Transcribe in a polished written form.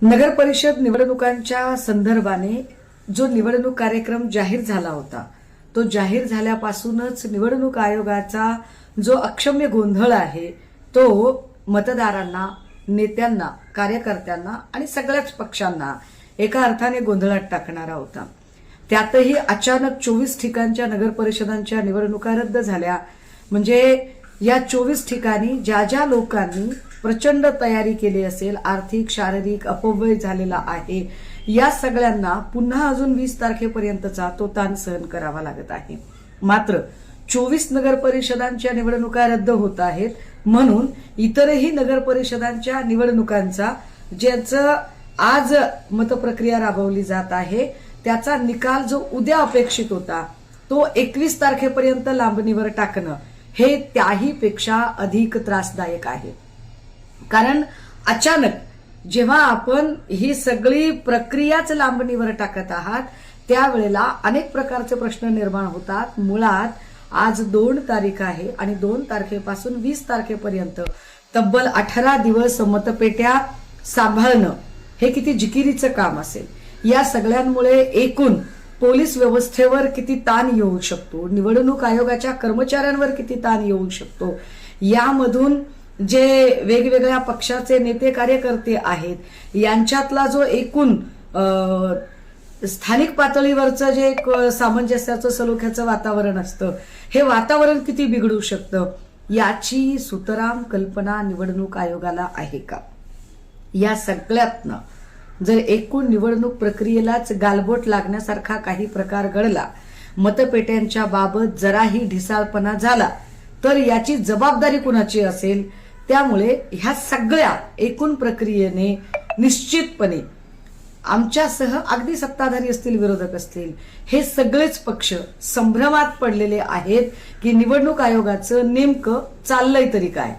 नगर परिषद निवडणुकांच्या संदर्भाने जो निवडणूक कार्यक्रम जाहीर झाला होता तो जाहीर झाल्यापासूनच निवडणूक आयोगाचा जो अक्षम्य गोंधळ आहे तो मतदारांना, नेत्यांना, कार्यकर्त्यांना आणि सगळ्याच पक्षांना एका अर्थाने गोंधळात टाकणारा होता। त्यातही अचानक 24 ठिकाणच्या नगर परिषदांच्या निवडणुका रद्द झाल्या। म्हणजे या 24 ठिकाणी ज्या ज्या लोकांनी प्रचंड तयारी केली असेल, आर्थिक शारीरिक अपव्यय झालेला आहे, या सगळ्यांना पुन्हा अजून 20 तारखेपर्यंतचा तो ताण सहन करावा लागत आहे। मात्र 24 नगर परिषदांच्या निवडणुका रद्द होत आहेत म्हणून इतरही नगर परिषदांच्या निवडणुकांचा ज्याचं आज मतप्रक्रिया राबवली जात आहे त्याचा निकाल जो उद्या अपेक्षित होता तो 21 तारखेपर्यंत लांबणीवर टाकणं हे त्याही पेक्षा अधिक त्रासदायक आहे। कारण अचानक जेव्हा आपण ही सगळी प्रक्रियाच लांबणीवर टाकत आहात त्यावेळेला अनेक प्रकारचे प्रश्न निर्माण होतात। मुळात आज 2 तारीख आहे आणि 2 तारखेपासून 20 तारखेपर्यंत तब्बल 18 दिवस मतपेट्या सांभाळणं हे किती जिकिरीचं काम असेल। या सगळ्यांमुळे एकूण पोलीस व्यवस्थेवर किती ताण येऊ शकतो, निवडणूक आयोगाच्या कर्मचाऱ्यांवर किती ताण येऊ शकतो, यामधून जे वेगवेगळ्या पक्षाचे नेते कार्यकर्ते आहेत यांच्यातला जो एकूण स्थानिक पातळीवरचं जे एक सामंजस्याचं सलोख्याचं वातावरण असतं हे वातावरण किती बिघडू शकतं याची सुतराम कल्पना निवडणूक आयोगाला आहे का? या सगळ्यातनं जर एकूण निवडणूक प्रक्रियेलाच गालबोट लागण्यासारखा काही प्रकार घडला, मतपेट्यांच्या बाबत जराही ढिसाळपणा झाला तर याची जबाबदारी कुणाची असेल? त्यामुळे ह्या सगळ्या एकूण प्रक्रियेने निश्चितपणे आमच्यासह अगदी सत्ताधारी असतील, विरोधक असतील, हे सगळेच पक्ष संभ्रमात पडलेले आहेत की निवडणूक आयोगाचं नेमकं चाललंय तरी काय।